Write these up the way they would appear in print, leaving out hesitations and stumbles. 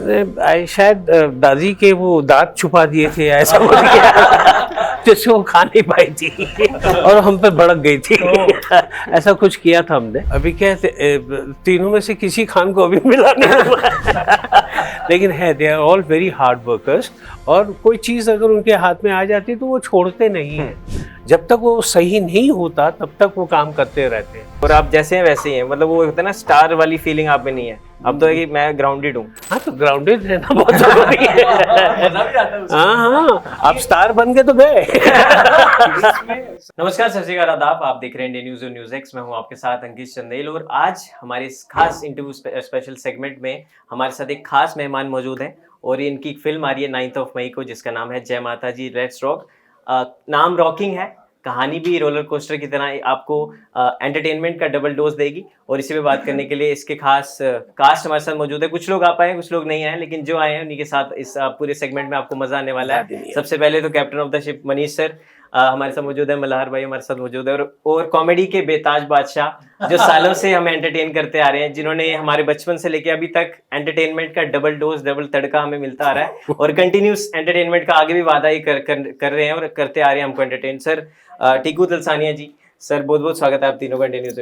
आई शायद दादी के वो दांत छुपा दिए थे, ऐसा हो गया जिससे वो खा नहीं पाई थी और हम पे भड़क गई थी। ऐसा कुछ किया था हमने। अभी क्या तीनों में से किसी खान को अभी मिला नहीं हुआ लेकिन है, they are all very hard workers, और कोई चीज़ अगर उनके हाथ में आ जाती तो वो छोड़ते नहीं हैं। जब तक वो सही नहीं होता तब तक वो काम करते रहते हैं। और आप जैसे हैं वैसे ही हैं, मतलब वो होता है ना, स्टार वाली फीलिंग आप में नहीं है। अब तो है कि मैं ग्राउंडेड हूँ। हाँ, तो ग्राउंडेड रहना बहुत जरूरी है। हाँ, आप स्टार बन के तो गए। नमस्कार, सत श्री अकाल, आदाब। आप देख रहे हैं इंडिया न्यूज़ और न्यूज़ एक्स। मैं हूँ आपके साथ अंकित चंदेल, और आज हमारे इस खास इंटरव्यू स्पेशल सेगमेंट में हमारे साथ एक खास मेहमान मौजूद हैं, और इनकी फिल्म आ रही है 9 मई को, जिसका नाम है जय माता जी लेट्स रॉक। नाम रॉकिंग है, कहानी भी रोलर कोस्टर की तरह आपको एंटरटेनमेंट का डबल डोज देगी। और इसी पे बात करने के लिए इसके खास कास्ट हमारे साथ मौजूद है। कुछ लोग आ पाए, कुछ लोग नहीं आए, लेकिन जो आए हैं उन्हीं के साथ इस पूरे सेगमेंट में आपको मजा आने वाला है। सबसे पहले तो captain of the ship Manish sir हमारे साथ मौजूद है, मल्हार भाई हमारे साथ मौजूद है, और कॉमेडी के बेताज बादशाह जो सालों से हमें एंटरटेन करते आ रहे हैं, जिन्होंने हमारे बचपन से लेके अभी तक एंटरटेनमेंट का डबल डोज, डबल तड़का हमें मिलता आ रहा है, और कंटिन्यूस एंटरटेनमेंट का आगे भी वादा ही कर रहे हैं और करते आ रहे हैं हमको एंटरटेन। सर टीकू तलसानिया जी, सर बहुत बहुत स्वागत है आप तीनों का India news.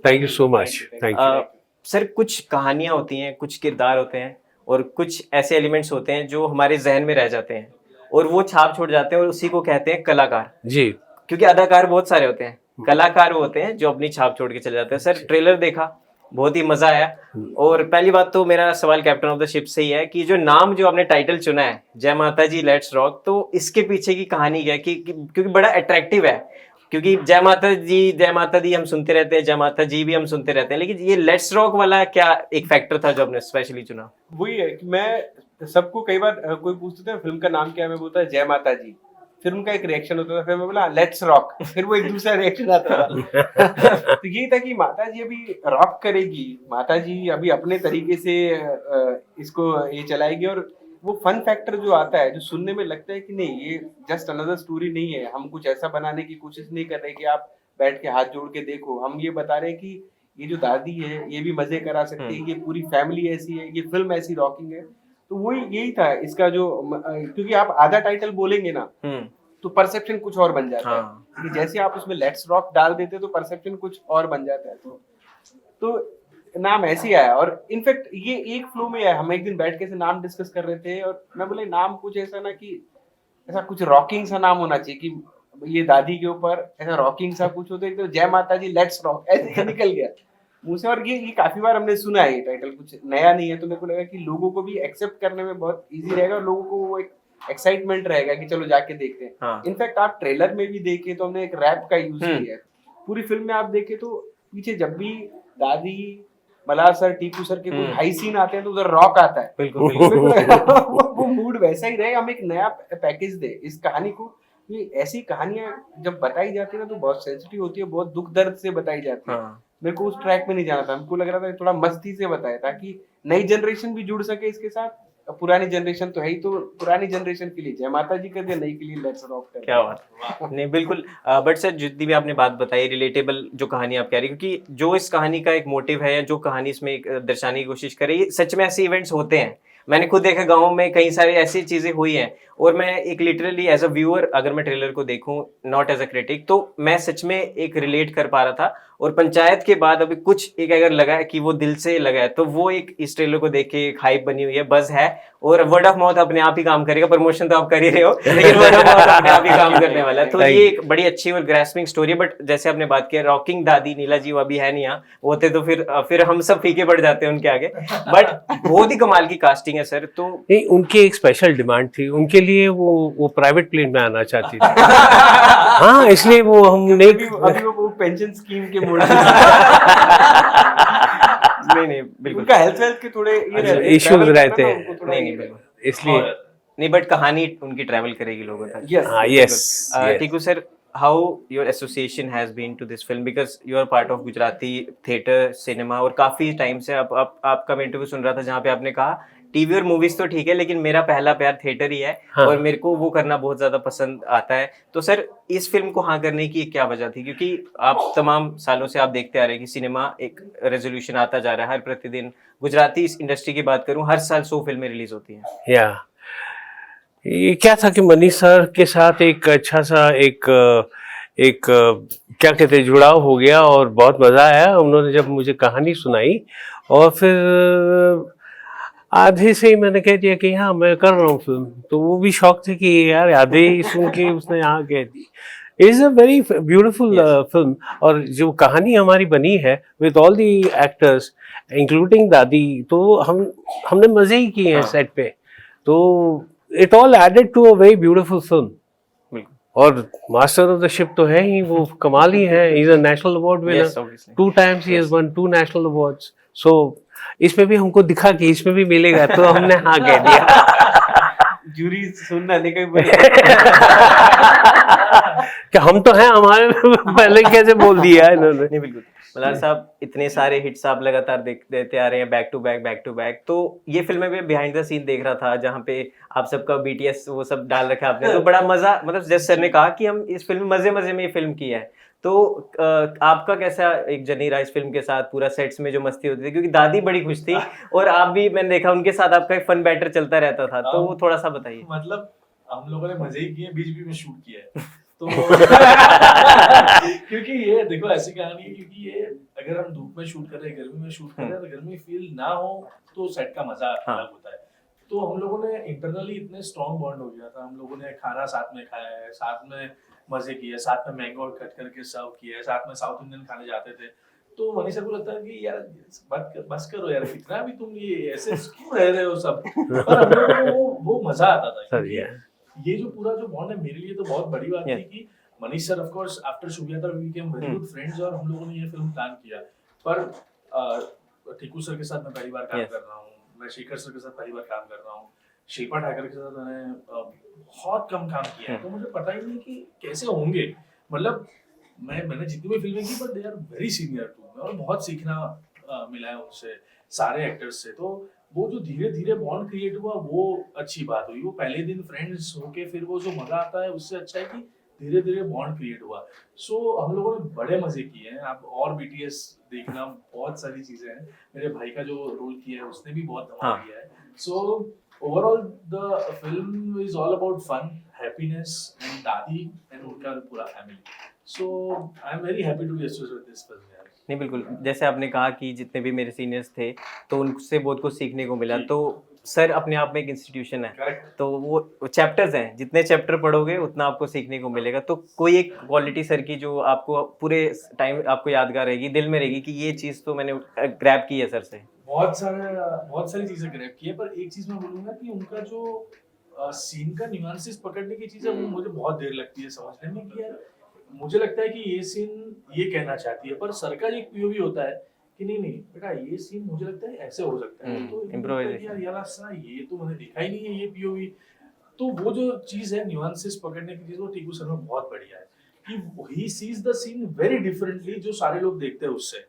Thank you so much. Thank you sir. कुछ कहानियां होती हैं, कुछ किरदार होते हैं, और कुछ ऐसे एलिमेंट्स होते हैं जो हमारे जहन में रह जाते हैं और वो छाप छोड़ जाते हैं, और उसी को कहते हैं कलाकार जी। क्योंकि अदाकार बहुत सारे होते हैं, कलाकार वो होते हैं जो अपनी छाप छोड़ के चले जाते हैं। सर ट्रेलर देखा, बहुत ही मजा आया। और पहली बात तो मेरा सवाल कैप्टन ऑफ द शिप से ही है कि जो नाम, जो आपने टाइटल चुना है जय माता जी लेट्स रॉक, तो इसके पीछे की कहानी क्या है? क्योंकि बड़ा अट्रैक्टिव है, क्योंकि जय माता दी हम सुनते रहते हैं, जय माता जी भी हम सुनते रहते हैं, लेकिन ये लेट्स रॉक वाला क्या एक फैक्टर था जो आपने स्पेशली चुना? वही है कि मैं सबको कई बार कोई पूछते थे फिल्म का नाम क्या है, मैं बोलता है जय माता जी, फिर उनका एक रिएक्शन होता था, फिर मैं बोला लेट्स रॉक, फिर वो एक दूसरा रिएक्शन आता था। तो यही था कि माता जी अभी रॉक करेगी, माता जी अभी अपने तरीके से इसको ये चलाएगी। और वो फन फैक्टर जो आता है, जो सुनने में लगता है कि नहीं ये जस्ट अनदर स्टोरी नहीं है, हम कुछ ऐसा बनाने की कोशिश नहीं कर रहे कि आप बैठ के हाथ जोड़ के देखो, हम ये बता रहे हैं कि ये जो दादी है ये भी मजे करा सकती है, ये पूरी फैमिली ऐसी है, ये फिल्म ऐसी रॉकिंग है। तो वही यही था इसका जो, क्योंकि आप आधा टाइटल बोलेंगे ना तो परसेप्शन कुछ और बन जाता है, कि जैसे आप उसमें लेट्स रॉक डाल देते तो परसेप्शन कुछ और बन जाता है। तो नाम ऐसे ही आया, और इनफैक्ट ये एक फ्लो में आया। हम एक दिन बैठ के से नाम डिस्कस कर रहे थे, और मैं बोले नाम कुछ ऐसा ना कि ऐसा कुछ रॉकिंग सा नाम होना चाहिए कि ये दादी के ऊपर ऐसा रॉकिंग सा कुछ हो, तो एक तो जय माता जी लेट्स रॉक ऐसे निकल गया मुंह से। और ये काफी बार हमने सुना है, ये टाइटल कुछ नया नहीं है, तो मेरे को लगा कि लोगों को भी एक्सेप्ट करने में बहुत इजी रहेगा, और लोगों को वो एक एक्साइटमेंट रहेगा कि चलो जाके देखते हैं। इनफैक्ट आप ट्रेलर में भी देखे तो हमने एक रैप का यूज किया है। पूरी फिल्म में आप देखे तो पीछे जब भी दादी, मल्हार सर, टीकू सर के कोई हाई सीन आते हैं तो उधर रॉक आता है। बिल्कुल वो मूड वैसा ही रहे, हम एक नया पैकेज दे इस कहानी को। ये ऐसी कहानियां जब बताई जाती है ना तो बहुत सेंसिटिव होती है, बहुत दुख दर्द से बताई जाती है। मेरे को उस ट्रैक में नहीं जाना था, हमको लग रहा था थोड़ा मस्ती से बताया ताकि नई जनरेशन भी जुड़ सके इसके साथ। पुरानी जनरेशन तो है ही, तो पुरानी जनरेशन के लिए जय माता जी कर दिया, नई के लिए लेट्स रॉक कर। क्या बात नहीं, बिल्कुल। बट सर जितनी भी आपने बात बताई, रिलेटेबल जो कहानी आप कह रही, क्योंकि जो इस कहानी का एक मोटिव है या जो कहानी इसमें दर्शाने की कोशिश करे, ये सच में ऐसे इवेंट्स होते हैं। मैंने खुद देखा गाँव में कई सारी ऐसी चीजें हुई हैं, और मैं एक लिटरली एज अ व्यूअर अगर मैं ट्रेलर को देखूं, नॉट एज अ क्रिटिक, तो मैं सच में एक रिलेट कर पा रहा था। और पंचायत के बाद अभी कुछ एक अगर लगा है कि वो दिल से लगा है, तो वो एक इस ट्रेलर को देख के एक हाइप बनी हुई है, बज़ है, और वर्ड ऑफ माउथ अपने आप ही काम करेगा। प्रमोशन तो आप कर ही रहे हो, लेकिन वर्ड ऑफ माउथ अपने आप ही काम करने वाला है। तो ये एक बड़ी अच्छी और ग्रैस्पिंग स्टोरी है। बट जैसे आपने बात किया रॉकिंग दादी, नीला जी वो अभी है नहीं यहाँ, होते तो फिर हम सब फीके पड़ जाते हैं उनके आगे। बट बहुत ही कमाल की कास्टिंग है सर। तो नहीं, उनकी एक स्पेशल डिमांड थी, उनके लिए वो प्राइवेट प्लेन में आना चाहती थी। हाँ, इसलिए वो हमने अभी वो पेंशन स्कीम के मोड नहीं बिल्कुल, उनका हेल्थ के थोड़े इश्यूज रहते हैं, नहीं बिल्कुल, इसलिए नहीं। बट कहानी उनकी ट्रैवल करेगी लोगों तक। Yes. Tiku sir, how your association has been to this film, because you are part of Gujarati theatre cinema, और काफी टाइम से आपका मैं इंटरव्यू सुन रहा था जहाँ पे आपने कहा टीवी और मूवीज तो ठीक है, लेकिन मेरा पहला प्यार थिएटर ही है। हाँ। और मेरे को वो करना बहुत ज्यादा पसंद आता है। तो सर, इस फिल्म को हाँ करने की क्या वजह थी? क्योंकि आप तमाम सालों से आप देखते आ रहे हैं कि सिनेमा एक रेजोल्यूशन आता जा रहा है हर प्रतिदिन। गुजराती इंडस्ट्री की बात करूं, हर साल 100 फिल्में रिलीज होती हैं। या ये क्या था कि मनीष सर के साथ एक अच्छा सा एक क्या कहते हैं जुड़ाव हो गया और बहुत मज़ा आया। उन्होंने जब मुझे कहानी सुनाई और फिर आधे से ही मैंने कह दिया कि हाँ मैं कर रहा हूँ फिल्म, तो वो भी शौक थे कि यार आधे ही सुन के उसने हाँ कह दी। Is a very beautiful film. और जो कहानी हमारी बनी है with all the actors including दादी, तो हमने मज़े ही किए हैं हाँ। सेट पे। तो it all added to a very beautiful film. और मास्टर ऑफ द शिप तो है ही, वो कमाल ही है। Is a national award winner, Yes, obviously. 2 times he has won 2 national awards. So इसमें भी हमको दिखा कि इसमें भी मिलेगा, तो हमने हाँ कह दिया। जूरी सुनना नहीं कहीं बोले कि हम तो हैं, हमारे पहले कैसे बोल दिया है इन्होंने। नहीं, बिल्कुल। मल्हार साहब, इतने सारे हिट्स आप लगातार देते आ रहे हैं, बैक टू बैक। तो ये फिल्म में बिहाइंड द सीन देख रहा था, जहाँ पे आप सबका BTS वो सब डाल रखा है आपने, तो बड़ा मजा, मतलब जैसे सर ने कहा कि हम इस फिल्म मजे में ये फिल्म की है। तो आपका कैसा एक जर्नी रहा इस फिल्म के साथ? पूरा सेट्स में जो मस्ती होती थी, क्योंकि दादी बड़ी खुश थी और आप भी, मैंने देखा उनके साथ आपका एक फन बैटर चलता रहता था, तो वो थोड़ा सा बताइए। मतलब हम लोगों ने मजे ही किए, बीच में शूट किया है तो क्योंकि ये देखो ऐसी कहानी है, क्योंकि ये अगर हम धूप में शूट कर रहे हैं, गर्मी में शूट कर रहे हैं, तो गर्मी फील ना हो तो सेट का मजा अलग होता है। तो हम लोगों ने इंटरनली इतने स्ट्रॉन्ग बॉन्ड हो गया था, हम लोगों ने खाना साथ में खाया है, साथ में मजे किए, साथ में मैंगो कट करके सर्व किया है, साथ में साउथ इंडियन खाने जाते थे। तो मनीष सर को लगता है कि यार बस करो यार, कितना भी तुम ये ऐसे क्यों रह रहे हो सब, पर हम लोगों को वो मजा आता था। सर ये जो पूरा जो बॉन्ड है मेरे लिए तो बहुत बड़ी बात थी कि Manish sir of course after Shubhyatra we became very good friends, और हम लोगों ने ये फिल्म प्लान किया। पर टीकू सर के साथ मैं पहली बार काम कर रहा हूँ, मैं शेखर सर के साथ पहली बार काम कर रहा हूँ, शिल्पा ठाकर के साथ मैंने बहुत कम काम किया है, तो मुझे पता ही नहीं कि कैसे होंगे। मतलब मैंने जितनी भी फिल्में की, but they are very senior to me, और बहुत सीखना मिला है उनसे, सारे एक्टर्स से। तो वो जो धीरे धीरे बॉन्ड क्रिएट हुआ वो अच्छी बात हुई। वो पहले दिन फ्रेंड्स होके फिर वो जो मजा आता है, उससे अच्छा है कि धीरे धीरे बॉन्ड क्रिएट हुआ। सो हम लोगों ने बड़े मजे किए हैं। आप और BTS देखना, बहुत सारी चीजें हैं। मेरे भाई का जो रोल किया है उसने भी बहुत धमाल किया है। So overall the film is all about fun, happiness and दादी एंड उनका पूरा family. So I am very happy to be associated with this film. नहीं, बिल्कुल, जैसे आपने कहा कि जितने भी मेरे सीनियर्स थे तो उनसे बहुत कुछ सीखने को मिला। तो सर अपने आप में एक इंस्टीट्यूशन है, Correct. तो वो चैप्टर्स हैं, जितने चैप्टर पढ़ोगे उतना आपको सीखने को मिलेगा। तो कोई एक क्वालिटी सर की जो आपको पूरे टाइम आपको यादगार रहेगी, दिल में रहेगी कि ये चीज़ तो मैंने ग्रैब की है सर से? बहुत सारी चीजें ग्रैब की है, पर एक चीज मैं बोलूंगा कि उनका जो सीन का न्यूएंसेस पकड़ने की चीज है, वो मुझे बहुत देर लगती है समझने में कि यार मुझे लगता है कि ये सीन ये कहना चाहती है, पर सर का एक POV होता है कि नहीं बेटा ये सीन मुझे लगता है ऐसे हो सकता है, तो इम्प्रोवाइजेशन, यार ये तो मैंने देखा ही नहीं है ये POV। तो वो जो चीज है न्यूएंसेस पकड़ने की चीज, वो टीकू सर में बहुत बढ़िया है कि he sees the scene very differently, जो सारे लोग देखते हैं उससे।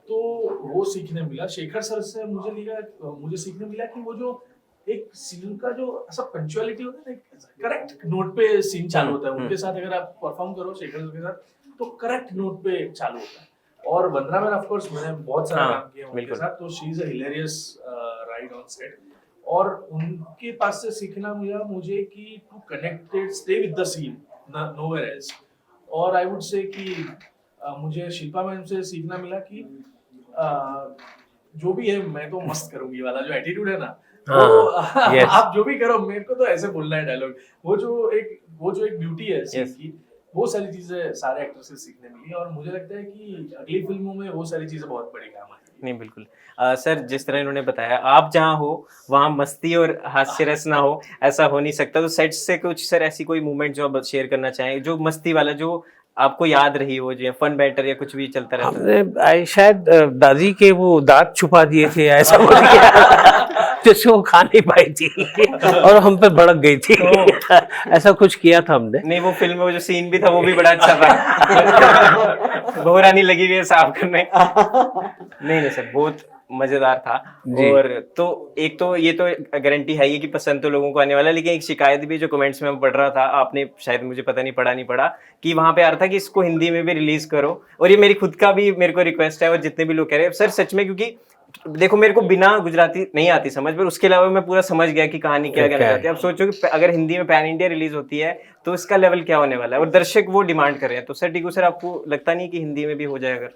तो वो सीखने मिला। शेखर सर से मुझे सीखने मिला कि वो जो एक सीन का जो ऐसा पंक्चुअलिटी होता है, करेक्ट नोट पे सीन चालू होता है। उनके साथ अगर आप परफॉर्म करो शेखर सर के साथ, तो करेक्ट नोट पे चालू होता है। और वंदना मैन ऑफ कोर्स मैंने बहुत सारा काम किया उनके साथ, तो she is a hilarious ride on set. और उनके पास से सीखना मिला मुझे कि to connected stay with the scene, nowhere else. और आई वुड से कि मुझे शिल्पा मैम से सीखना मिला कि जो भी है मैं तो मस्त करूंगी वाला जो एटीट्यूड है ना, तो आप जो भी करो मेरे को तो ऐसे बोलना है डायलॉग। वो जो एक ब्यूटी है सीन की, वो सारी चीजें सारे एक्टर से सीखने मिली। और मुझे लगता है कि अगली फिल्मों में वो सारी चीजें बहुत बड़ी काम आएगी। नहीं, बिल्कुल सर, जिस तरह इन्होंने बताया, आप जहाँ हो वहाँ मस्ती और हास्य रस ना हो, ऐसा हो नहीं सकता। तो सेट से कुछ सर ऐसी कोई मूवमेंट जो आप शेयर करना चाहें, जो मस्ती वाला, जो आपको याद रही हो, जो फन बैटर या कुछ भी चलता रहता है? हमने शायद दादी के वो दांत छुपा दिए थे, ऐसा बोल दिया जिससे वो खा नहीं पाई थी और हम पे भड़क गई थी। ऐसा कुछ किया था हमने। नहीं, वो फिल्म में वो जो सीन भी था वो भी बड़ा अच्छा था। बहुरानी लगी हुई है साफ करने। नहीं सर, बहुत मजेदार था। जी। और तो एक तो ये तो गारंटी है ही कि पसंद तो लोगों को आने वाला, लेकिन एक शिकायत भी जो कमेंट्स में मैं पढ़ रहा था, आपने शायद, मुझे पता नहीं पढ़ा नहीं पढ़ा, कि वहां पे आ रहा था कि इसको हिंदी में भी रिलीज करो। और ये मेरी खुद का भी मेरे को रिक्वेस्ट है, और जितने भी लोग कह रहे हैं सर सच में, क्योंकि देखो मेरे को बिना गुजराती नहीं आती समझ, पर उसके अलावा मैं पूरा समझ गया कि कहानी क्या कहना चाहती है। अब सोचो कि अगर हिंदी में पैन इंडिया रिलीज होती है तो इसका लेवल क्या होने वाला है, और दर्शक वो डिमांड कर रहे हैं। तो सर टीकू सर, आपको लगता नहीं कि हिंदी में भी हो जाए? अगर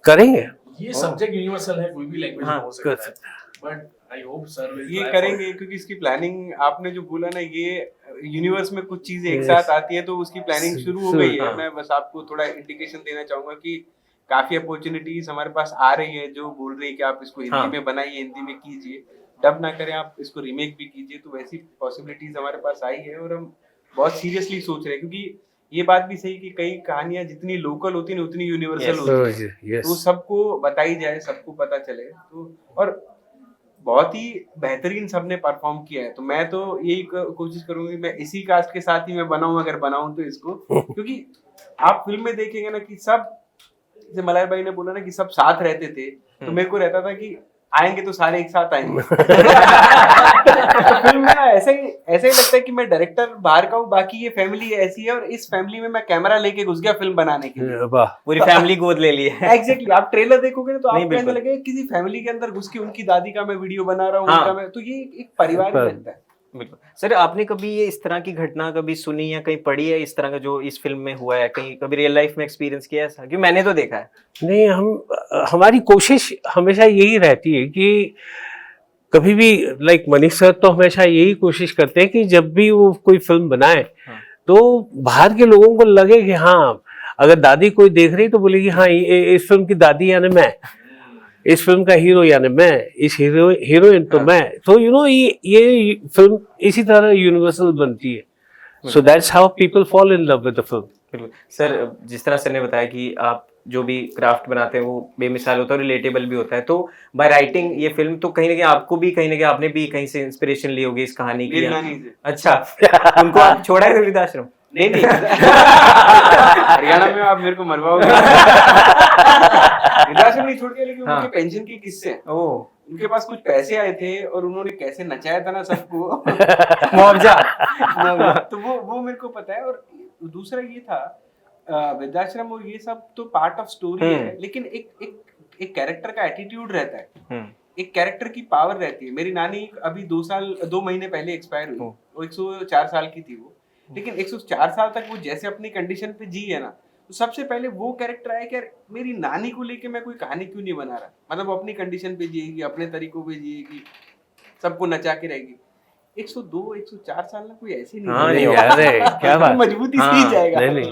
करेंगे ये सब्जेक्ट यूनिवर्सल है, कोई भी लैंग्वेज हाँ, में हो कर सकता है, बट आई होप सर ये करेंगे, क्योंकि इसकी प्लानिंग आपने जो बोला ना, ये यूनिवर्स में कुछ चीजें एक साथ आती है तो उसकी प्लानिंग शुरू हो गई है। हाँ। मैं बस आपको थोड़ा इंडिकेशन देना चाहूंगा कि काफी अपॉर्चुनिटीज हमारे पास आ रही है, जो बोल रही है कि आप इसको हिंदी हाँ। में बनाइए, हिंदी में कीजिए, डब ना करें, आप इसको रीमेक भी कीजिए। तो वैसी पॉसिबिलिटीज हमारे पास आई है और हम बहुत सीरियसली सोच रहे हैं, क्योंकि ये बात भी सही कि कई कहानियां जितनी लोकल होती है उतनी यूनिवर्सल होती है, तो सबको बताई जाए, सबको पता चले। तो और बहुत ही बेहतरीन सबने परफॉर्म किया है, तो मैं तो यही कोशिश करूंगी मैं इसी कास्ट के साथ ही मैं बनाऊं, अगर बनाऊं तो इसको, क्योंकि आप फिल्म में देखेंगे ना कि सब, जैसे मलार भाई ने बोला ना कि सब साथ रहते थे, तो मेरे को रहता था कि आएंगे तो सारे एक साथ आएंगे। तो फिल्म में ना ऐसा ही लगता है कि मैं डायरेक्टर बाहर का हूँ, बाकी ये फैमिली ऐसी है, और इस फैमिली में मैं कैमरा लेके घुस गया फिल्म बनाने के लिए। वाह, पूरी फैमिली गोद ले ली है। एग्जैक्टली, आप ट्रेलर देखोगे ना तो नहीं, आपको ऐसा बिल्कुल। लगेगा किसी फैमिली के अंदर घुस के उनकी दादी का मैं वीडियो बना रहा हूँ, हाँ। उनका मैं, तो ये एक परिवार ही लगता है। बिल्कुल सर, आपने कभी ये इस तरह की घटना कभी सुनी या कहीं पढ़ी है इस तरह का जो इस फिल्म में हुआ है? कहीं कभी रियल लाइफ में एक्सपीरियंस किया है ऐसा? क्योंकि मैंने तो देखा है। नहीं, हमारी कोशिश हमेशा यही रहती है कि कभी भी, लाइक मनीष सर तो हमेशा यही कोशिश करते हैं कि जब भी वो कोई फिल्म बनाए हाँ। तो बाहर के लोगों को लगे कि हाँ, अगर दादी कोई देख रही तो बोलेगी हाँ इस फिल्म की दादी यानी मैं, इस फिल्म का हीरो यानी मैं, इस हीरोइन तो मैं। तो ये फिल्म इसी तरह यूनिवर्सल बनती है। So that's how people fall in love with the film. बिल्कुल सर, जिस तरह सर ने बताया कि आप जो भी क्राफ्ट बनाते हैं वो बेमिसाल होता है, रिलेटेबल भी होता है, तो बाय राइटिंग ये फिल्म तो कहीं ना कहीं आपको भी, कहीं ना कहीं आपने भी कहीं से इंस्पिरेशन ली होगी इस कहानी की। मेरी नानी से। अच्छा, उनको आप छोड़ा है वृद्धाश्रम? नहीं हरियाणा में आप मेरे को मरवाओगे। वृद्धाश्रम नहीं छोड़ के, लेकिन हाँ। उनके पेंशन के किस्से हैं। ओह, उनके पास कुछ पैसे आए थे और उन्होंने कैसे नचाया था ना सबको। मुआवजा। तो वो मेरे को पता है। और दूसरा ये था, वृद्धाश्रम और ये सब तो पार्ट ऑफ स्टोरी है, लेकिन एक कैरेक्टर का एटीट्यूड रहता है, एक कैरेक्टर की पावर रहती है। मेरी नानी अभी 2 महीने पहले एक्सपायर हुई, वो 104 साल की थी वो, लेकिन 104 साल तक वो जैसे अपनी कंडीशन पे जी है ना, तो सबसे पहले वो कैरेक्टर आया कि यार मेरी नानी को लेके मैं कोई कहानी क्यों नहीं बना रहा। मतलब वो अपनी कंडीशन पे जिएगी, अपने तरीकों पे जिएगी, सबको नचा के रहेगी। 104 साल ना कोई ऐसी नहीं, हाँ, नहीं यार, क्या बात, मजबूती से ही जाएगा। नहीं।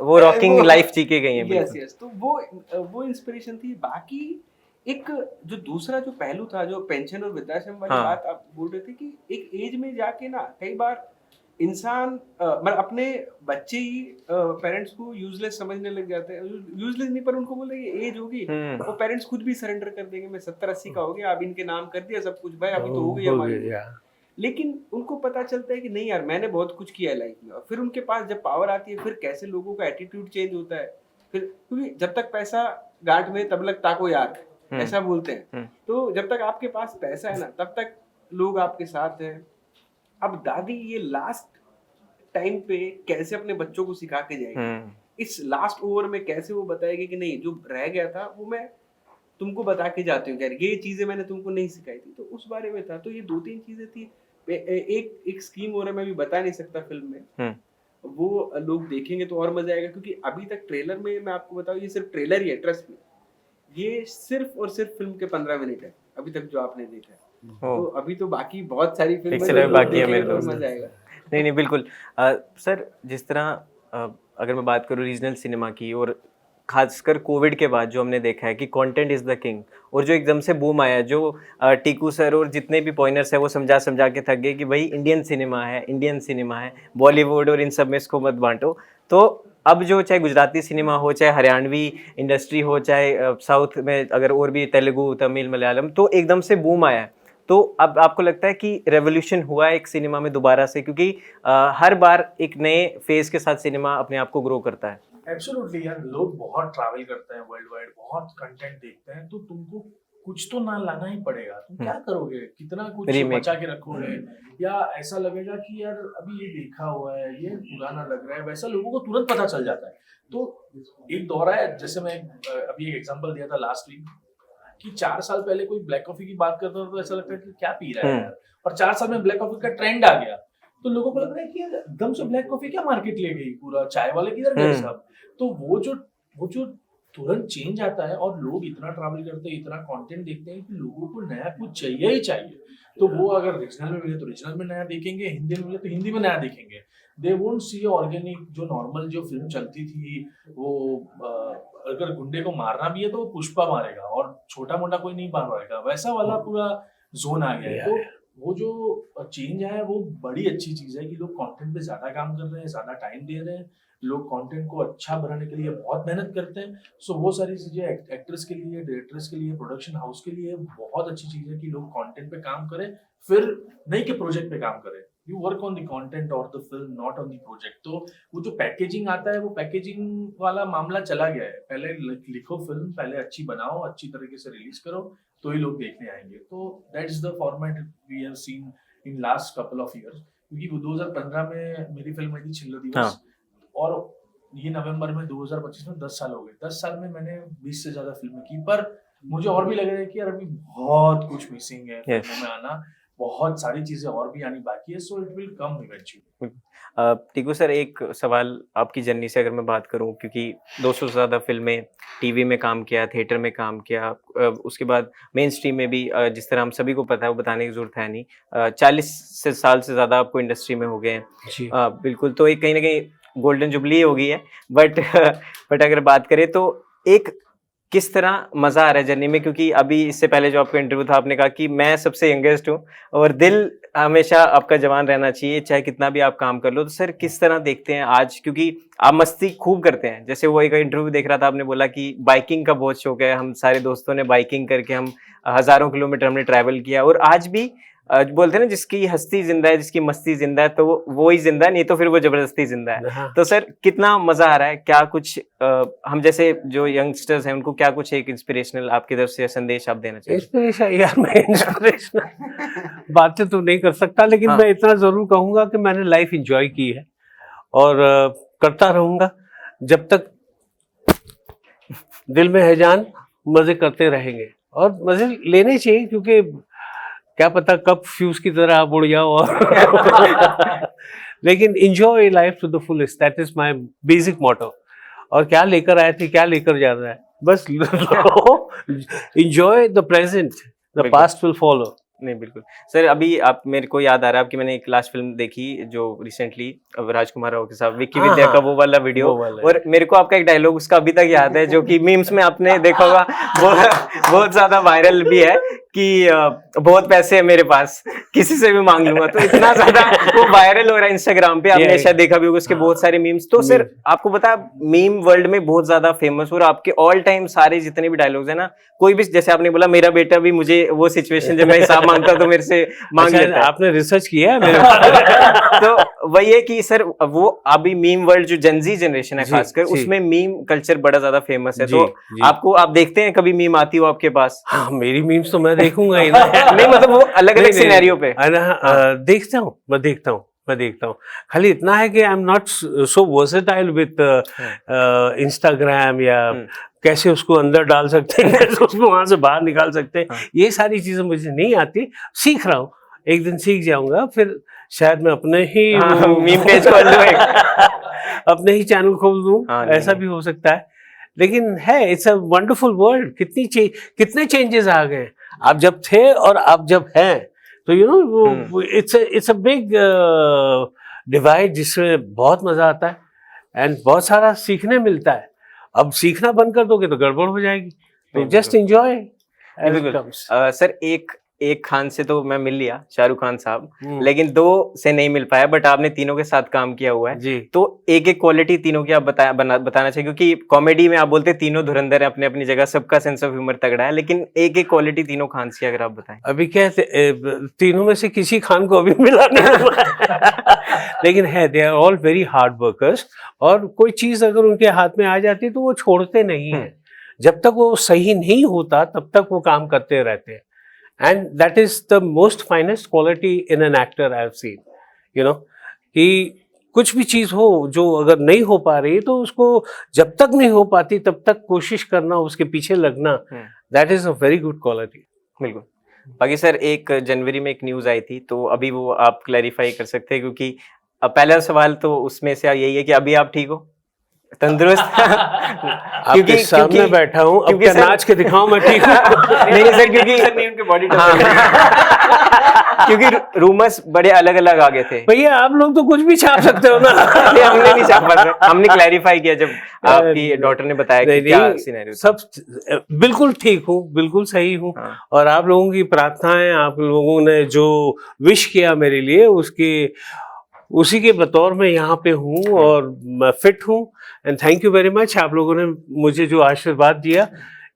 वो रॉकिंग लाइफ जी के गई है। यस, तो वो इंस्पिरेशन थी। बाकी एक जो दूसरा जो पहलू था, जो पेंशन और वृद्धाश्रम वाली बात आप बोल रहे थे, कि एक एज में जाके ना कई बार इंसान मतलब अपने बच्चे ही पेरेंट्स को यूजलेस समझने लग जाते हैं। यूजलेस नहीं, पर उनको बोले ये एज होगी, वो पेरेंट्स खुद भी सरेंडर कर देंगे। मैं 70-80 का हो गया, अब इनके नाम कर दिया सब कुछ, भाई अभी तो हो गई हमारी। लेकिन उनको पता चलता है कि नहीं यार, मैंने बहुत कुछ किया है लाइफ में। और फिर उनके पास जब पावर आती है, फिर कैसे लोगों का एटीट्यूड चेंज होता है। फिर क्योंकि जब तक पैसा गांठ में तब लग ताको यार, ऐसा बोलते हैं। तो जब तक आपके पास पैसा है ना, तब तक लोग आपके साथ हैं। अब दादी ये लास्ट टाइम पे कैसे अपने बच्चों को सिखा के जाएगी, इस लास्ट ओवर में कैसे वो बताएगी कि नहीं, जो रह गया था वो मैं तुमको बता के जाती हूँ, यार ये चीजें मैंने तुमको नहीं सिखाई थी। तो उस बारे में था। तो ये 2-3 चीजें थी। एक स्कीम हो रहा है, मैं भी बता नहीं सकता फिल्म में, वो लोग देखेंगे तो और मजा आएगा। क्योंकि अभी तक ट्रेलर में, मैं आपको बताऊं, ये सिर्फ ट्रेलर ही है, ट्रस्ट में। ये सिर्फ और सिर्फ फिल्म के 15 मिनट है अभी तक जो आपने देखा है। तो अभी तो बाकी बहुत सारी फिल्में बाकी है मेरे दोस्त। मजा आएगा। नहीं बिल्कुल। सर, जिस तरह अगर मैं बात करूँ रीजनल सिनेमा की, और खासकर कोविड के बाद जो हमने देखा है कि कंटेंट इज द किंग, और जो एकदम से बूम आया, जो टीकू सर और जितने भी पॉइंटर्स है वो समझा के थक गए कि भाई इंडियन सिनेमा है, बॉलीवुड और इन सब में इसको मत बांटो। तो अब जो चाहे गुजराती सिनेमा हो, चाहे हरियाणवी इंडस्ट्री हो, चाहे साउथ में अगर और भी तेलुगु, तमिल, मलयालम, तो एकदम से बूम आया है। तो अब आपको लगता है कि रेवोल्यूशन हुआ है एक सिनेमा में दोबारा से? क्योंकि हर बार एक नए फेज के साथ सिनेमा अपने आप को ग्रो करता है। एब्सोल्युटली यार, लोग बहुत ट्रैवल करते हैं वर्ल्ड वाइड, बहुत कंटेंट देखते हैं, तो तुमको कुछ तो ना लाना ही पड़ेगा, तुम क्या करोगे, कितना कुछ Remake. बचा के रखोगे, या ऐसा लगेगा कि यार अभी ये देखा हुआ है, ये पुराना लग रहा है, वैसा लोगों को तुरंत पता चल जाता है। तो एक दौरा है, जैसे मैं अभी एक एग्जांपल दिया था लास्ट वीक कि 4 साल पहले कोई ब्लैक कॉफी की बात करता था तो ऐसा लगता है कि क्या पी रहा है यार, और 4 साल में ब्लैक कॉफी का ट्रेंड आ गया तो लोगों को लग रहा है कि यार एकदम से ब्लैक कॉफी क्या मार्केट ले गई, पूरा चाय वाले किधर गए सब। तो वो जो तुरंत चेंज आता है, और लोग इतना ट्रैवल करते हैं, इतना कंटेंट देखते हैं कि लोगों को नया कुछ चाहिए ही चाहिए। तो वो अगर रीजनल में मिले तो रीजनल में नया देखेंगे, हिंदी में मिले तो हिंदी में नया देखेंगे। दे वोंट सी ऑर्गेनिक जो नॉर्मल जो फिल्म चलती थी, वो अगर गुंडे को मारना भी है तो वो पुष्पा मारेगा और छोटा मोटा कोई नहीं मारेगा, वैसा वाला पूरा जोन आ गया है। तो वो जो चेंज आया है वो बड़ी अच्छी चीज है कि लोग कंटेंट पे ज्यादा काम कर रहे हैं, ज्यादा टाइम दे रहे हैं, लोग कंटेंट को अच्छा बनाने के लिए बहुत मेहनत करते हैं। सो वो सारी चीजें एक्टर्स के लिए, डायरेक्टर्स के लिए, प्रोडक्शन हाउस के लिए बहुत अच्छी चीज है कि लोग कंटेंट पे काम करें, फिर नहीं के प्रोजेक्ट पे काम करें। You work on the content और the film, not on the project. तो वो जो पैकेजिंग आता है, वो पैकेजिंग वाला मामला चला गया है। पहले लिखो फिल्म, पहले अच्छी बनाओ, अच्छी तरीके से रिलीज करो, तो ही लोग देखने आएंगे। तो that is the format we have seen in last couple of years. क्योंकि 2015 में मेरी फिल्म आई थी छिल्लो दिवस, और ये नवंबर में 2025 में 10 साल हो गए। 10 साल में मैंने 20 से ज्यादा फिल्में की, पर मुझे और भी लग रहा है कि यार अभी बहुत कुछ मिसिंग है फिल्मों में आना, बहुत सारी चीजें और भी आनी बाकी है। So it will come eventually. Tiku sir, एक सवाल आपकी जर्नी से अगर मैं बात करूं, क्योंकि 200 से ज़्यादा फिल्में, टीवी में काम किया, थिएटर में काम किया, उसके बाद मेन स्ट्रीम में भी, जिस तरह हम सभी को पता है वो बताने की जरूरत है नहीं, 40 साल से ज़्यादा आपको इंडस्ट्री में हो गए हैं। बिल्कुल, तो एक कहीं ना कहीं गोल्डन जुबली हो गई है। बट अगर बात करें तो एक किस तरह मजा आ रहा है जर्नी में, क्योंकि अभी इससे पहले जो आपका इंटरव्यू था आपने कहा कि मैं सबसे यंगेस्ट हूँ और दिल हमेशा आपका जवान रहना चाहिए चाहे कितना भी आप काम कर लो। तो सर किस तरह देखते हैं आज, क्योंकि आप मस्ती खूब करते हैं, जैसे वो एक इंटरव्यू देख रहा था, आपने बोला कि बाइकिंग का बहुत शौक है, हम सारे दोस्तों ने बाइकिंग करके हम हजारों किलोमीटर हमने ट्रैवल किया, और आज भी बोलते हैं ना जिसकी हस्ती जिंदा है, जिसकी मस्ती जिंदा है, तो वो ही जिंदा है, नहीं तो फिर वो जबरदस्ती जिंदा है। तो सर कितना मजा आ रहा है, क्या कुछ हम जैसे जो यंगस्टर्स हैं उनको क्या कुछ एक इंस्पिरेशनल आपकी तरफ से संदेश आप देना चाहिए? इंस्पिरेशन यार, मैं इंस्पिरेशनल बातें तो नहीं कर सकता, लेकिन मैं इतना जरूर कहूंगा कि मैंने लाइफ एंजॉय की है और करता रहूंगा जब तक दिल में है जान। मजे करते रहेंगे और मजे लेने चाहिए, क्योंकि क्या पता कब फ्यूज की तरह आप उड़ जाओ और लेकिन enjoy life to the fullest, that is my basic motto। और क्या लेकर आए थे, क्या लेकर जा रहा है, बस enjoy the present, the past will follow। नहीं बिल्कुल सर, अभी आप मेरे को याद आ रहा है आपकी, मैंने एक लास्ट फिल्म देखी जो रिसेंटली राजकुमार राव के साथ, विक्की विद्या का वो वाला वीडियो, और मेरे को आपका एक डायलॉग उसका अभी तक याद है जो कि मीम्स में आपने देखा होगा, बहुत ज्यादा वायरल भी है कि बहुत पैसे है मेरे पास, किसी से भी मांग लूंगा। तो इतना ज्यादा वो वायरल हो रहा है इंस्टाग्राम पे, आपने शायद देखा भी होगा उसके बहुत सारे मीम्स। तो सर आपको पता मीम वर्ल्ड में बहुत ज्यादा फेमस, और आपके ऑल टाइम सारे जितने भी डायलॉग्स है ना, कोई भी, जैसे आपने बोला मेरा बेटा भी मुझे वो सिचुएशन जब मैं हिसाब मांगता तो मेरे से मांग लेता है। आपने रिसर्च किया है मेरे तो वही है कि सर वो अभी मीम वर्ल्ड जो जेनजी जनरेशन है खासकर, उसमें मीम कल्चर बड़ा ज्यादा फेमस है। तो आपको, आप देखते हैं कभी मीम आती हो आपके पास? हाँ, मेरी मीम्स तो मैं देखूंगा ही नहीं मतलब वो अलग अलग सिनेरियो पे देखता हूँ, मैं देखता हूँ। खाली इतना है कि I am not so versatile with Instagram, या कैसे उसको अंदर डाल सकते हैं, कैसे उसको वहां से बाहर निकाल सकते हैं, ये सारी चीजें मुझे नहीं आती। सीख रहा हूँ, एक दिन सीख जाऊंगा, फिर शायद मैं अपने ही मीम पेज खोल लूं, अपने ही चैनल खोल दूं, ऐसा भी हो सकता है। लेकिन है, इट्स अ वंडरफुल वर्ल्ड। कितने चेंजेस आ गए आप जब थे और आप जब हैं, तो you know it's a big divide, जिसमें बहुत मजा आता है एंड बहुत सारा सीखने मिलता है। अब सीखना बंद कर दोगे तो गड़बड़ हो जाएगी, तो just enjoy as it comes. Sir एक खान से तो मैं मिल लिया, शाहरुख खान साहब, लेकिन 2 से नहीं मिल पाया, बट आपने तीनों के साथ काम किया हुआ है जी। तो एक क्वालिटी तीनों की आप बताना चाहिए, क्योंकि कॉमेडी में आप बोलते तीनों धुरंधर है अपने अपनी जगह, सबका सेंस ऑफ ह्यूमर तगड़ा है, लेकिन एक क्वालिटी तीनों खान से अगर आप बताएं। अभी क्या तीनों में से किसी खान को अभी मिला नहीं लेकिन है, they are all very hard workers, और कोई चीज अगर उनके हाथ में आ जाती है तो वो छोड़ते नहीं है। जब तक वो सही नहीं होता तब तक वो काम करते रहते हैं, and that is the most finest quality in an actor I have seen, you know, कि कुछ भी चीज़ हो जो अगर नहीं हो पा रही तो उसको जब तक नहीं हो पाती तब तक कोशिश करना, उसके पीछे लगना, that is a very good quality. बिल्कुल। बाकी सर 1 जनवरी में एक न्यूज़ आई थी, तो अभी वो आप क्लैरिफाई कर सकते हैं, क्योंकि पहला सवाल तो उसमें से यही है कि अभी आप ठीक हो, तंदुरुस्त? आपके सामने बैठा हूँ, अब क्या नाच के दिखाऊं मैं ठीक हूँ? नहीं सर, क्योंकि उनके बॉडी क्योंकि रूमर्स बड़े अलग अलग आ गए थे। भैया आप लोग तो कुछ भी छाप सकते हो ना। नहीं, हमने नहीं छापा सर, हमने क्लैरिफाई किया जब आपकी डॉटर ने बताया कि क्या सिनेरियो। सब बिल्कुल ठीक हूँ, बिल्कुल सही हूँ। और आप लोगों की प्रार्थनाएं, आप लोगों ने जो विश किया मेरे लिए, उसी के बतौर मैं यहाँ पे हूँ और मैं फिट हूँ, and thank you very much. आप लोगों ने मुझे जो आशीर्वाद दिया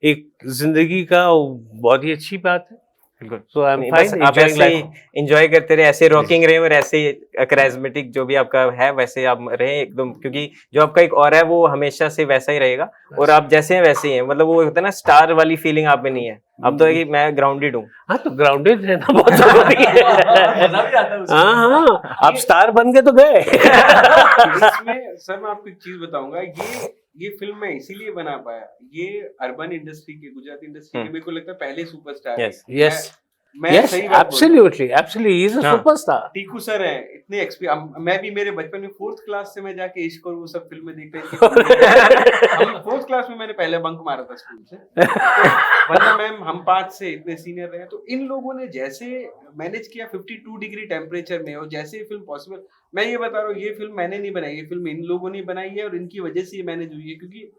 एक जिंदगी का, वो बहुत ही अच्छी बात है। बिल्कुल। So I'm बस fine, आप enjoying ऐसे ही life. एंजॉय करते रहे, ऐसे रॉकिंग रहे और ऐसे करिज्मेटिक जो भी आपका है वैसे आप रहे एकदम, क्योंकि जो आपका एक और है वो हमेशा से वैसा ही रहेगा, और आप जैसे हैं वैसे ही हैं। मतलब वो होता है ना, स्टार वाली फीलिंग आप में नहीं है, अब तो है कि मैं ग्राउंडेड हूँ। हाँ, तो ग्राउंडेड रहना बहुत जरूरी है। मजा भी आता है उसमें। हाँ, आप स्टार बन के तो गए। इसमें सर मैं आपको एक चीज बताऊंगा, ये फिल्म मैं इसीलिए बना पाया, ये अर्बन इंडस्ट्री के, गुजराती इंडस्ट्री के, मेरे को लगता है पहले सुपरस्टार है। यस मैं यस, सही बात absolutely absolutely, he is a superstar. Tiku sir है, इतने एक्सपीरियंस। मैं भी मेरे बचपन में 4th क्लास से मैं जाके इश्क और वो सब फिल्में देखते थे। हम 4th क्लास में मैंने पहले बंक मारा था स्कूल से, वरना मैम हम 5 से इतने सीनियर रहे। तो इन लोगों ने जैसे मैनेज किया 52 डिग्री टेम्परेचर में, और जैसे ये फिल्म पॉसिबल, मैं ये बता रहा हूँ, ये फिल्म मैंने नहीं बनाई, ये फिल्म इन लोगों ने बनाई है, और इनकी वजह से ये मैनेज हुई है, क्योंकि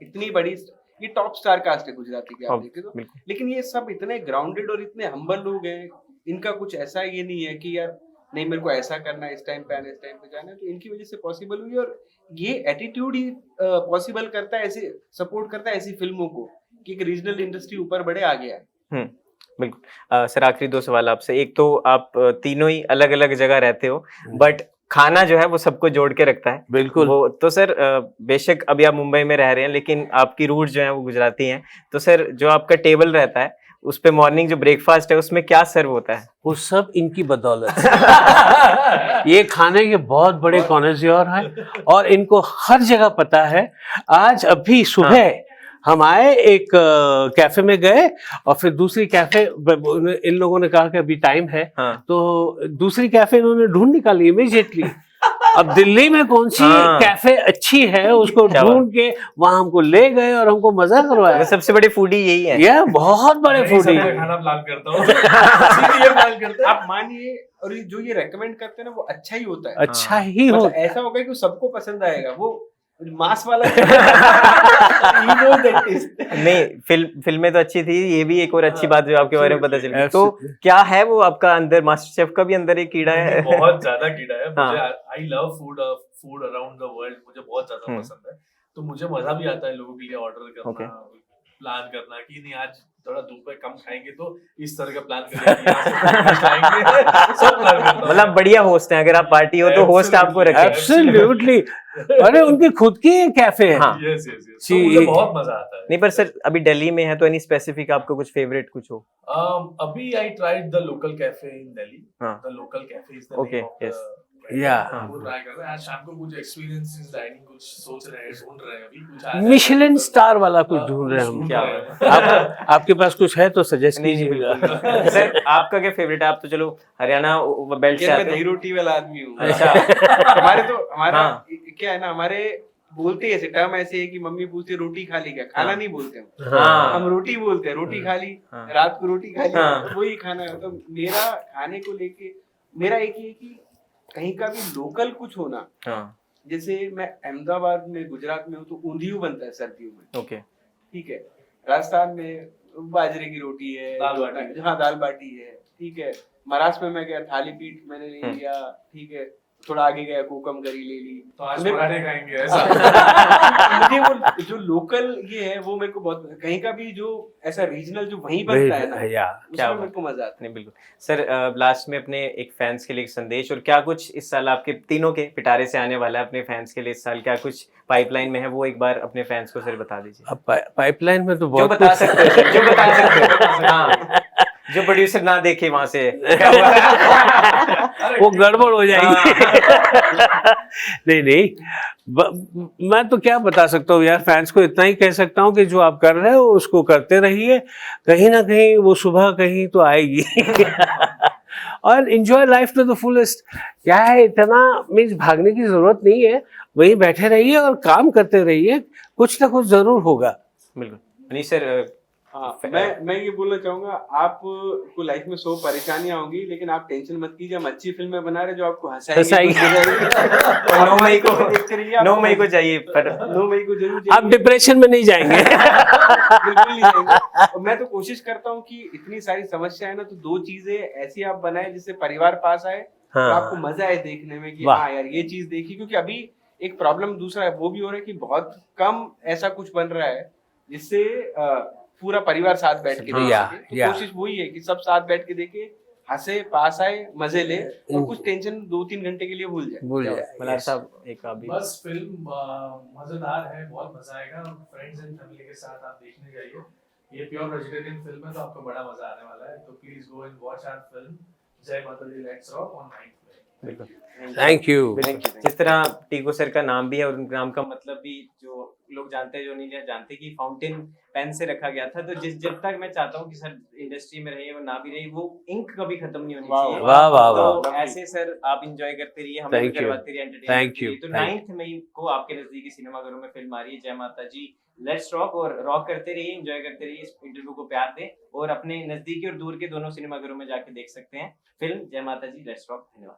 इतनी बड़ी, ये टॉप स्टार कास्ट है गुजराती की, आप देखें तो। लेकिन ये सब इतने ग्राउंडेड और इतने हम्बल लोग हैं, इनका कुछ ऐसा ये नहीं है कि यार नहीं मेरे को ऐसा करना है, इस टाइम पे आना, इस टाइम पे जाना है। तो इनकी वजह से पॉसिबल हुई, और ये एटीट्यूड ही पॉसिबल करता है, ऐसे सपोर्ट करता है ऐसी फिल्मों को, कि एक रीजनल इंडस्ट्री ऊपर बढ़े, आगे आए। बिल्कुल। सर आखिरी 2 सवाल आपसे। एक तो आप तीनों ही अलग अलग जगह रहते हो, बट खाना जो है वो सबको जोड़ के रखता है। बिल्कुल। वो तो सर बेशक अभी आप मुंबई में रह रहे हैं, लेकिन आपकी रूट्स जो है वो गुजराती हैं। तो सर जो आपका टेबल रहता है उस पे मॉर्निंग जो ब्रेकफास्ट है उसमें क्या सर्व होता है? वो सब इनकी बदौलत। ये खाने के बहुत बड़े कॉन्नोसियर हैं और इनको हर जगह पता है। आज अभी सुबह हम आए, एक कैफे में गए और फिर दूसरी कैफे, इन लोगों ने कहा कि अभी टाइम है, तो दूसरी कैफे इन्होंने ढूंढ निकाली इमीडिएटली। अब दिल्ली में कौन सी कैफे अच्छी है उसको ढूंढ के वहां हमको ले गए और हमको मजा करवाया। सबसे बड़े फूडी यही है। ये बहुत बड़े फूडी खाना प्लान करता हूँ। आप मानिए, और जो ये रेकमेंड करते हैं ना वो अच्छा ही होता है। अच्छा ही हो, ऐसा होगा कि सबको पसंद आएगा, वो मास वाला नहीं। फिल्में तो अच्छी थी, ये भी एक और अच्छी बात जो आपके बारे में पता चली। तो क्या है वो आपका अंदर, मास्टर शेफ का भी अंदर एक कीड़ा है? बहुत ज्यादा कीड़ा है। मुझे I love food around the world, मुझे बहुत ज्यादा पसंद है। तो मुझे मजा भी आता है लोगों के लिए ऑर्डर करना, प्लान करना कि नहीं आज थोड़ा धूप पे कम खाएंगे तो इस तरह का प्लान करेंगे, सब प्लान करता हूं। मतलब बढ़िया होस्ट हैं, अगर आप पार्टी हो तो होस्ट आपको रखे। एब्सोल्युटली। अरे उनकी खुद की कैफे है। यस यस यस, मुझे बहुत मजा आता है। नहीं पर सर अभी दिल्ली में है तो एनी स्पेसिफिक आपको कुछ फेवरेट कुछ हो? अभी I tried the local cafe in Delhi. The local cafe is the name of the, वो ट्राई कर रहे हैं। आज शाम को कुछ एक्सपीरियंस डाइनिंग कुछ सोच रहे हैं, ढूंढ रहे हैं, अभी कुछ मिशेलिन स्टार वाला कुछ ढूंढ रहे हैं हम। क्या आपके पास कुछ है तो सजेस्ट कीजिएगा। सर आपका क्या फेवरेट है? आप तो चलो हरियाणा बेल्ट से आते हो। मैं दही रोटी वाला आदमी हूँ। अच्छा। हमारा क्या है ना, हमारे बोलते ऐसे टर्म ऐसे है कि मम्मी पूछती है रोटी खा ली क्या, खाना नहीं बोलते हम रोटी बोलते हैं। रोटी खा ली, रात को रोटी खा ली, वही खाना है। तो मेरा खाने को लेके मेरा एक ही है कि कहीं का भी लोकल कुछ होना। जैसे मैं अहमदाबाद में, गुजरात में हूँ तो ऊंधियू बनता है सर्दियों में। ओके, ठीक है। राजस्थान में बाजरे की रोटी है, दाल बाटी है। ठीक है। महाराष्ट्र में मैं गया, थाली पीठ मैंने ले लिया। ठीक है। थोड़ा आगे गया कोकम करी ले ली। तो आज मैं- पराठे खाएंगे ऐसा। मुझे वो जो लोकल ये है वो मेरे को बहुत, कहीं का भी जो ऐसा रीजनल जो वहीं बनता है ना, या क्या उसमें मेरे को मजा आता है। नहीं बिल्कुल सर, लास्ट में अपने एक फैंस के लिए एक संदेश, और क्या कुछ इस साल आपके तीनों के पिटारे से आने वाला है अपने फैंस के लिए इस साल, क्या कुछ पाइपलाइन में है वो एक बार अपने फैंस को सर बता दीजिए। अब पाइपलाइन में तो जो बहुत बता कुछ सकते हो सर, जो बता सकते हो। हाँ, जो प्रोड्यूसर ना देखे वहां से क्या हुआ? वो गड़बड़ हो जाएगी। नहीं नहीं, मैं तो क्या बता सकता हूँ यार, फैंस को इतना ही कह सकता हूँ कि जो आप कर रहे हो उसको करते रहिए, कहीं ना कहीं वो सुबह कहीं तो आएगी। और enjoy life to the fullest. क्या है, इतना मीन्स भागने की जरूरत नहीं है, वहीं बैठे रहिए और काम करते रहिए, कुछ ना कुछ जरूर होगा। बिल्कुल मनीष सर, हाँ, मैं ये बोलना चाहूंगा, आपको लाइफ में 100 परेशानियां होंगी, लेकिन आप टेंशन मत कीजिए, हम अच्छी फिल्में बना रहे हैं जो आपको हंसाएंगी। और 9 मई को देखते रहिए, 9 मई को चाहिए, पर 9 मई को जरूर आप डिप्रेशन में नहीं जाएंगे। बिल्कुल नहीं जाएंगे। और मैं तो कोशिश करता हूँ कि इतनी सारी समस्या है ना, तो 2 चीजें ऐसी आप बनाए जिससे परिवार पास आए, हाँ। तो आपको मजा आए देखने में कि वाह। हाँ यार ये चीज देखी। क्योंकि अभी एक प्रॉब्लम दूसरा है, वो भी हो रहा है कि बहुत कम ऐसा कुछ बन रहा है जिससे पूरा परिवार साथ बैठ के देख या, सके। तो या। कोशिश वही है कि सब साथ बैठ के देखे, हंसे, पास आए, मजे ले, और कुछ टेंशन 2-3 घंटे के लिए भूल जाए। भूल जाए। मल्हार साहब एक अभी बस फिल्म मजेदार है, बहुत मजा आएगा। फ्रेंड्स एंड फैमिली के साथ आप देखने जाइए, ये प्योर वेजिटेरियन फिल्म है तो आपको बड़ा मजा आने वाला है। तो please go and watch our film Jai Mata Di let's rock on 9th May। बिल्कुल। Thank you. जिस तरह टीको सर का नाम भी है और उनके नाम का मतलब भी जो लोग जानते हैं, जो नहीं जानते, कि फाउंटेन पेन से रखा गया था, तो जब तक मैं चाहता हूँ कि सर इंडस्ट्री में रहे और ना भी रही, वो इंक कभी खत्म नहीं होनी चाहिए। वाह वाह वाह। तो ऐसे सर आप इंजॉय करते रहिए, हमें भी Thank you. करवाते रहिए, एंटरटेन Thank करते you. रहिए। तो Thank 9th मई को आपके नजदीकी सिनेमाघरों में फिल्म आ रही है जय माता जी लेट्स रॉक, और रॉक करते रहिए, एंजॉय करते रहिए, इस इंटरव्यू को प्यार दें, और अपने नजदीकी और दूर के दोनों सिनेमाघरों में जाके देख सकते हैं फिल्म जय माता जी लेट्स रॉक। धन्यवाद।